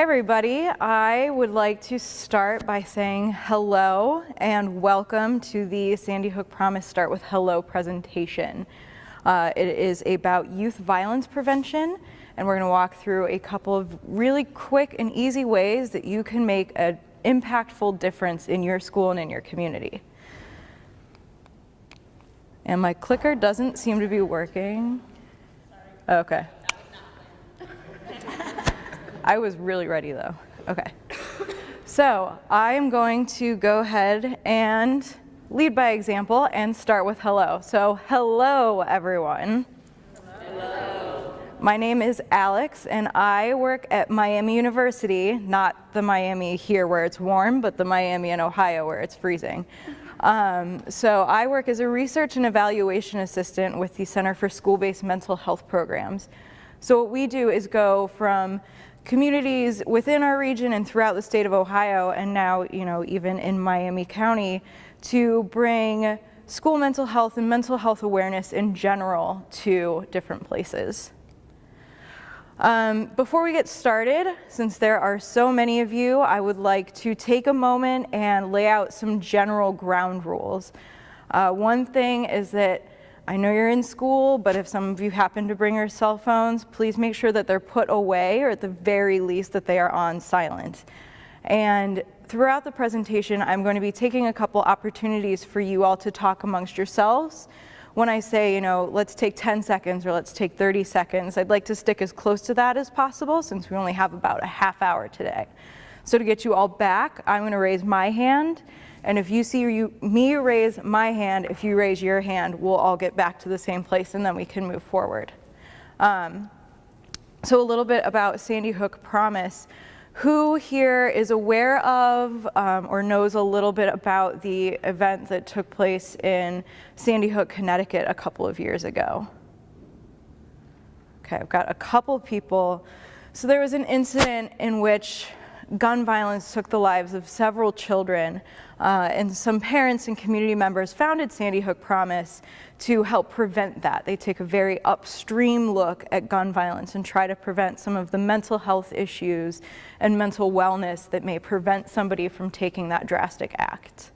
Everybody, I would like to start by saying hello and welcome to the Sandy Hook Promise Start with Hello presentation. It is about youth violence prevention, and we're going to walk through a couple of really quick and easy ways that you can make an impactful difference in your school and in your community. And my clicker doesn't seem to be working. Okay. I was really ready though. Okay. So I am going to go ahead and lead by example and start with hello. So hello, everyone. Hello. My name is Alex, and I work at Miami University, not the Miami here where it's warm, but the Miami in Ohio where it's freezing. So I work as a research and evaluation assistant with the Center for School-Based Mental Health Programs. So what we do is go from communities within our region and throughout the state of Ohio, and now, even in Miami County, to bring school mental health and mental health awareness in general to different places. Before we get started, since there are so many of you, I would like to take a moment and lay out some general ground rules. One thing is that I know you're in school, but if some of you happen to bring your cell phones, please make sure that they're put away, or at the very least that they are on silent. And throughout the presentation, I'm going to be taking a couple opportunities for you all to talk amongst yourselves. When I say, let's take 10 seconds or let's take 30 seconds, I'd like to stick as close to that as possible since we only have about a half hour today. So to get you all back, I'm going to raise my hand. And if you see me raise my hand, if you raise your hand, we'll all get back to the same place and then we can move forward. So a little bit about Sandy Hook Promise. Who here is aware of or knows a little bit about the event that took place in Sandy Hook, Connecticut a couple of years ago? Okay, I've got a couple people. So there was an incident in which gun violence took the lives of several children, and some parents and community members founded Sandy Hook Promise to help prevent that. They take a very upstream look at gun violence and try to prevent some of the mental health issues and mental wellness that may prevent somebody from taking that drastic act.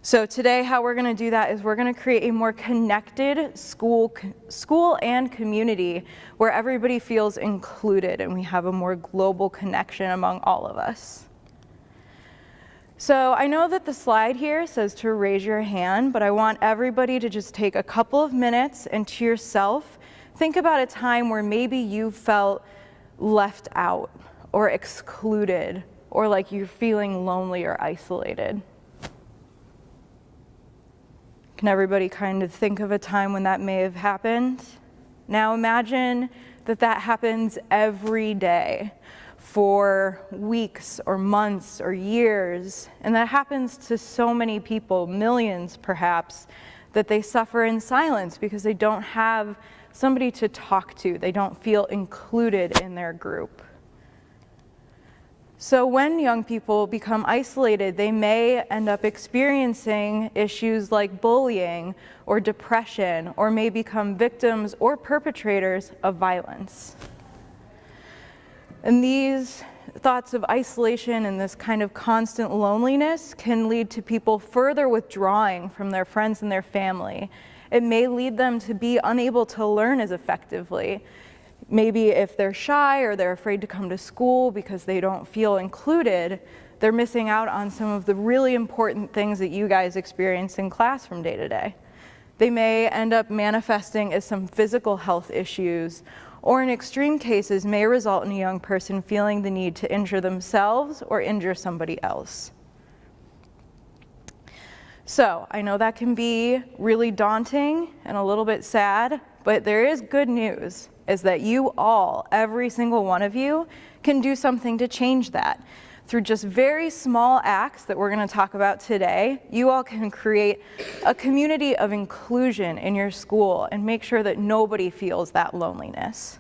So today, how we're going to do that is we're going to create a more connected school and community where everybody feels included and we have a more global connection among all of us. So I know that the slide here says to raise your hand, but I want everybody to just take a couple of minutes and to yourself, think about a time where maybe you felt left out or excluded or like you're feeling lonely or isolated. Can everybody kind of think of a time when that may have happened? Now imagine that that happens every day for weeks or months or years, and that happens to so many people, millions perhaps, that they suffer in silence because they don't have somebody to talk to. They don't feel included in their group. So when young people become isolated, they may end up experiencing issues like bullying or depression, or may become victims or perpetrators of violence. And these thoughts of isolation and this kind of constant loneliness can lead to people further withdrawing from their friends and their family. It may lead them to be unable to learn as effectively. Maybe if they're shy or they're afraid to come to school because they don't feel included, they're missing out on some of the really important things that you guys experience in class from day to day. They may end up manifesting as some physical health issues, or in extreme cases may result in a young person feeling the need to injure themselves or injure somebody else. So I know that can be really daunting and a little bit sad, but there is good news, is that you all, every single one of you, can do something to change that. Through just very small acts that we're going to talk about today, you all can create a community of inclusion in your school and make sure that nobody feels that loneliness.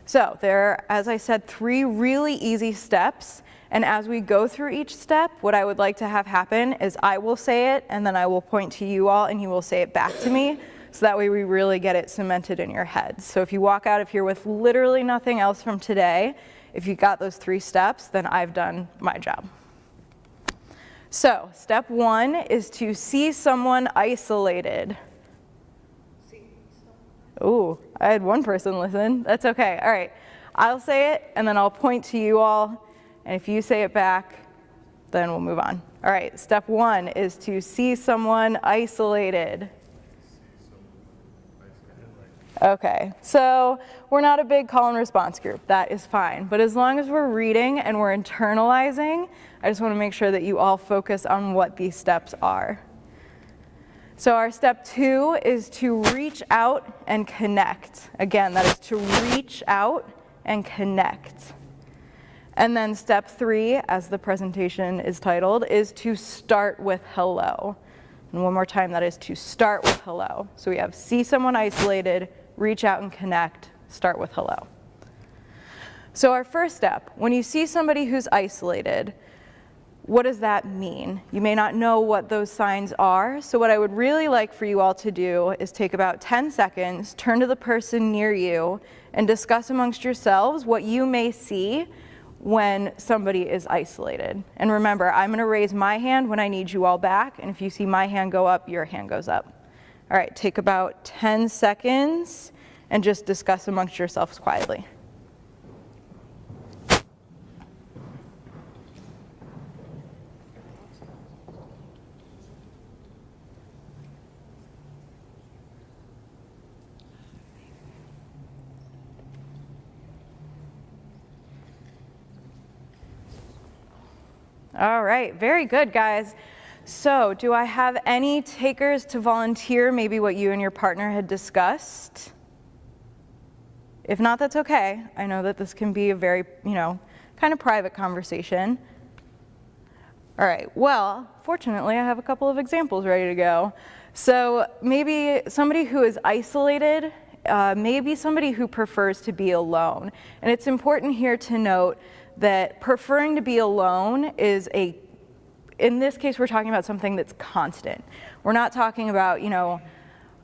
So there are, as I said, 3 really easy steps. And as we go through each step, what I would like to have happen is I will say it, and then I will point to you all, and you will say it back to me. So that way we really get it cemented in your heads. So if you walk out of here with literally nothing else from today, If you got those 3 steps, then I've done my job. So, step 1 is to see someone isolated. Ooh, I had one person listen. That's okay. All right. I'll say it, and then I'll point to you all, and if you say it back, then we'll move on. All right. Step 1 is to see someone isolated. Okay, so we're not a big call and response group. That is fine. But as long as we're reading and we're internalizing, I just want to make sure that you all focus on what these steps are. So our step 2 is to reach out and connect. Again, that is to reach out and connect. And then step 3, as the presentation is titled, is to start with hello. And one more time, that is to start with hello. So we have see someone isolated, reach out and connect, start with hello. So our first step, when you see somebody who's isolated, what does that mean? You may not know what those signs are, so what I would really like for you all to do is take about 10 seconds, turn to the person near you, and discuss amongst yourselves what you may see when somebody is isolated. And remember, I'm gonna raise my hand when I need you all back, and if you see my hand go up, your hand goes up. All right, take about 10 seconds and just discuss amongst yourselves quietly. All right, very good, guys. So, do I have any takers to volunteer maybe what you and your partner had discussed? If not, that's okay. I know that this can be a very, kind of private conversation. All right, well, fortunately, I have a couple of examples ready to go. So maybe somebody who is isolated, maybe somebody who prefers to be alone. And it's important here to note that preferring to be alone is in this case, we're talking about something that's constant. We're not talking about,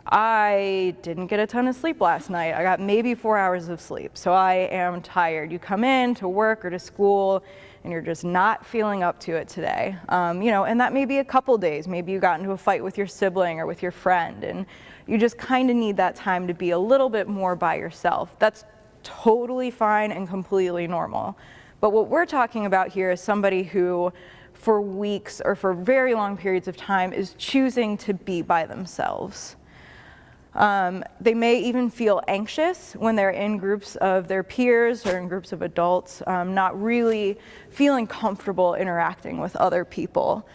I didn't get a ton of sleep last night. I got maybe 4 hours of sleep, so I am tired. You come in to work or to school, and you're just not feeling up to it today. And that may be a couple days. Maybe you got into a fight with your sibling or with your friend, and you just kind of need that time to be a little bit more by yourself. That's totally fine and completely normal. But what we're talking about here is somebody who, for weeks or for very long periods of time, is choosing to be by themselves. They may even feel anxious when they're in groups of their peers or in groups of adults, not really feeling comfortable interacting with other people.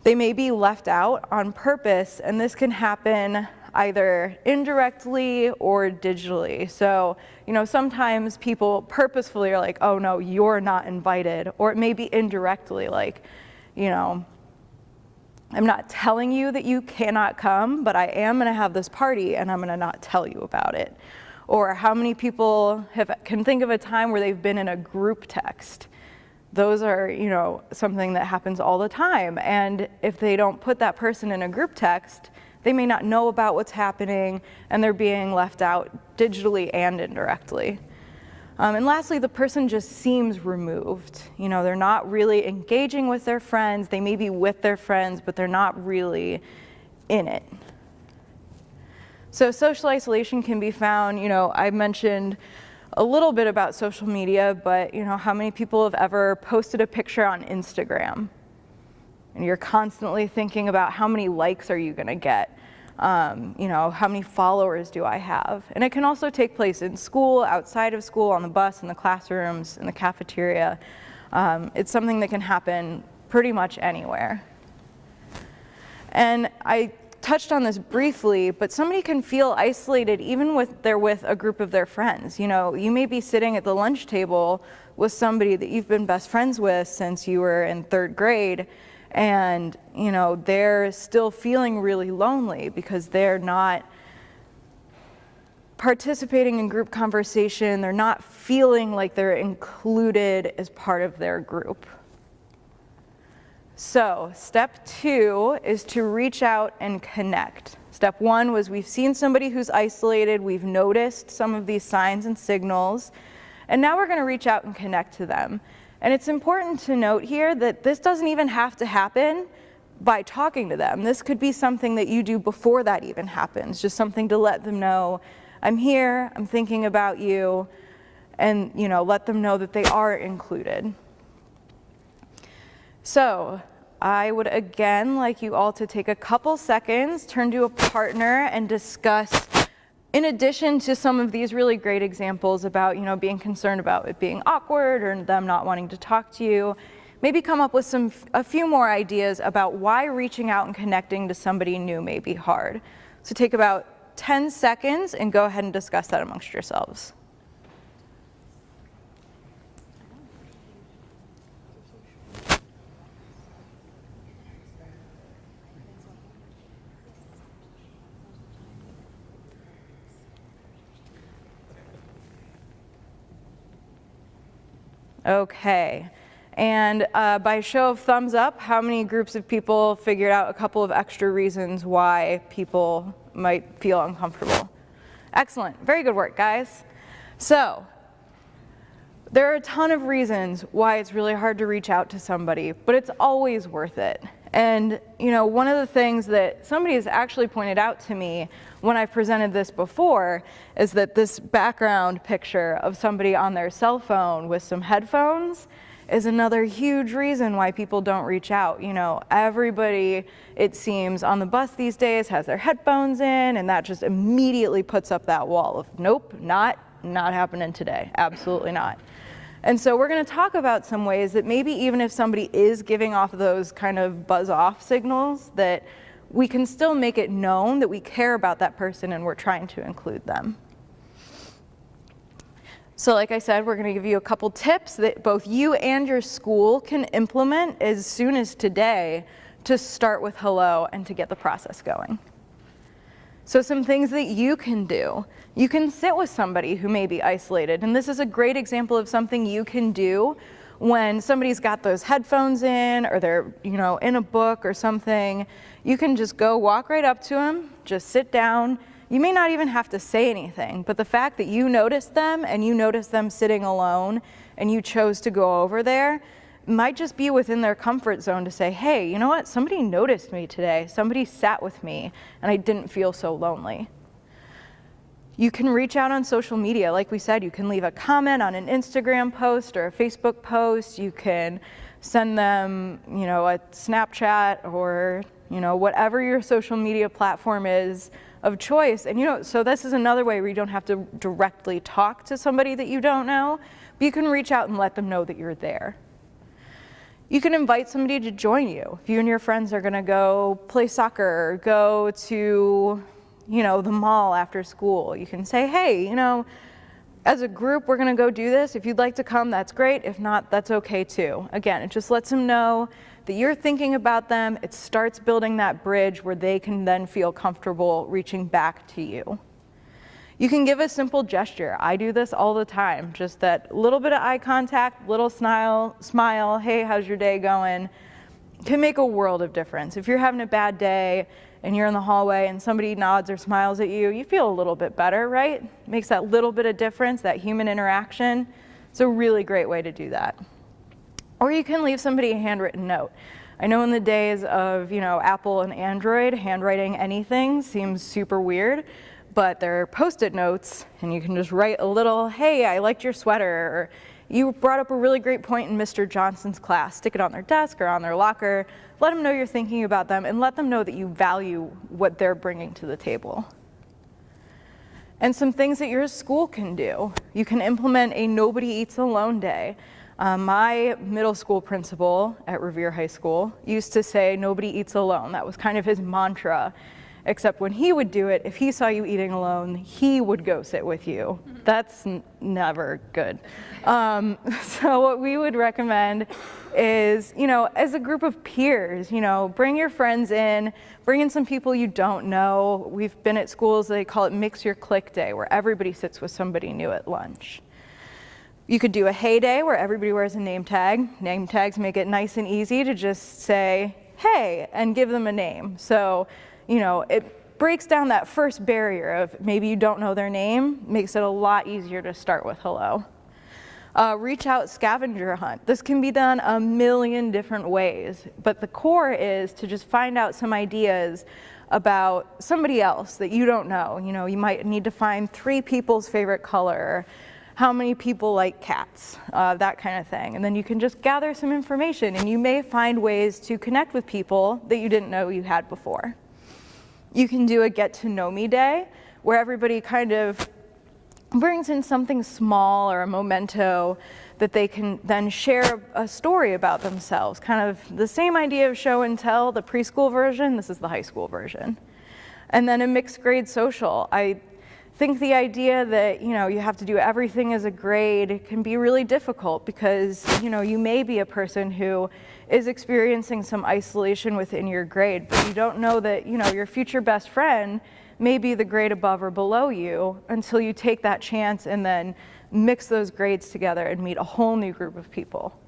They may be left out on purpose, and this can happen either indirectly or digitally. So, sometimes people purposefully are like, oh no, you're not invited. Or it may be indirectly, like, I'm not telling you that you cannot come, but I am gonna have this party and I'm gonna not tell you about it. Or how many people can think of a time where they've been in a group text? Those are, something that happens all the time. And if they don't put that person in a group text, they may not know about what's happening, and they're being left out digitally and indirectly. And lastly, the person just seems removed. They're not really engaging with their friends. They may be with their friends, but they're not really in it. So social isolation can be found, I mentioned a little bit about social media, but how many people have ever posted a picture on Instagram? And you're constantly thinking about how many likes are you gonna get? How many followers do I have? And it can also take place in school, outside of school, on the bus, in the classrooms, in the cafeteria. It's something that can happen pretty much anywhere. And I touched on this briefly, but somebody can feel isolated even with they're with a group of their friends. You may be sitting at the lunch table with somebody that you've been best friends with since you were in 3rd grade, and they're still feeling really lonely because they're not participating in group conversation. They're not feeling like they're included as part of their group. So step 2 is to reach out and connect. Step 1 was we've seen somebody who's isolated, we've noticed some of these signs and signals, And now we're going to reach out and connect to them. And it's important to note here that this doesn't even have to happen by talking to them. This could be something that you do before that even happens, just something to let them know, I'm here, I'm thinking about you, and let them know that they are included. So I would again like you all to take a couple seconds, turn to a partner, and discuss, in addition to some of these really great examples about being concerned about it being awkward or them not wanting to talk to you, maybe come up with a few more ideas about why reaching out and connecting to somebody new may be hard. So take about 10 seconds and go ahead and discuss that amongst yourselves. Okay, and by show of thumbs up, how many groups of people figured out a couple of extra reasons why people might feel uncomfortable? Excellent, very good work, guys. So, there are a ton of reasons why it's really hard to reach out to somebody, but it's always worth it. And one of the things that somebody has actually pointed out to me when I presented this before is that this background picture of somebody on their cell phone with some headphones is another huge reason why people don't reach out. Everybody, it seems, on the bus these days has their headphones in, and that just immediately puts up that wall of, nope, not happening today, absolutely not. And so we're going to talk about some ways that maybe even if somebody is giving off those kind of buzz-off signals, that we can still make it known that we care about that person and we're trying to include them. So like I said, we're going to give you a couple tips that both you and your school can implement as soon as today to start with hello and to get the process going. So some things that you can do. You can sit with somebody who may be isolated, and this is a great example of something you can do when somebody's got those headphones in or they're in a book or something. You can just go walk right up to them, just sit down. You may not even have to say anything, but the fact that you noticed them and you noticed them sitting alone and you chose to go over there might just be within their comfort zone to say, hey, you know what, somebody noticed me today, somebody sat with me, and I didn't feel so lonely. You can reach out on social media. Like we said, you can leave a comment on an Instagram post or a Facebook post. You can send them, a Snapchat or, whatever your social media platform is of choice. And, so this is another way where you don't have to directly talk to somebody that you don't know, but you can reach out and let them know that you're there. You can invite somebody to join you. If you and your friends are gonna go play soccer or go to, the mall after school, you can say, hey, as a group, we're gonna go do this. If you'd like to come, that's great. If not, that's okay too. Again, it just lets them know that you're thinking about them. It starts building that bridge where they can then feel comfortable reaching back to you. You can give a simple gesture. I do this all the time. Just that little bit of eye contact, little smile, hey, how's your day going? Can make a world of difference. If you're having a bad day and you're in the hallway and somebody nods or smiles at you, you feel a little bit better, right? Makes that little bit of difference, that human interaction. It's a really great way to do that. Or you can leave somebody a handwritten note. I know in the days of, Apple and Android, handwriting anything seems super weird. But there are Post-it notes, and you can just write a little, hey, I liked your sweater, or you brought up a really great point in Mr. Johnson's class. Stick it on their desk or on their locker. Let them know you're thinking about them, and let them know that you value what they're bringing to the table. And some things that your school can do. You can implement a Nobody Eats Alone day. My middle school principal at Revere High School used to say, nobody eats alone. That was kind of his mantra. Except when he would do it, if he saw you eating alone, he would go sit with you. That's never good. So what we would recommend is, as a group of peers, bring your friends in, bring in some people you don't know. We've been at schools, they call it Mix Your Clique Day, where everybody sits with somebody new at lunch. You could do a Hey Day where everybody wears a name tag. Name tags make it nice and easy to just say, hey, and give them a name. So, it breaks down that first barrier of maybe you don't know their name, makes it a lot easier to start with hello. Reach out scavenger hunt. This can be done a million different ways, but the core is to just find out some ideas about somebody else that you don't know. You know, you might need to find 3 people's favorite color, how many people like cats, that kind of thing. And then you can just gather some information, and you may find ways to connect with people that you didn't know you had before. You can do a get to know me day, where everybody kind of brings in something small or a memento that they can then share a story about themselves. Kind of the same idea of show and tell, the preschool version, this is the high school version. And then a mixed grade social. I think the idea that, you know, you have to do everything as a grade can be really difficult because, you know, you may be a person who is experiencing some isolation within your grade, but you don't know that, you know, your future best friend may be the grade above or below you until you take that chance and then mix those grades together and meet a whole new group of people.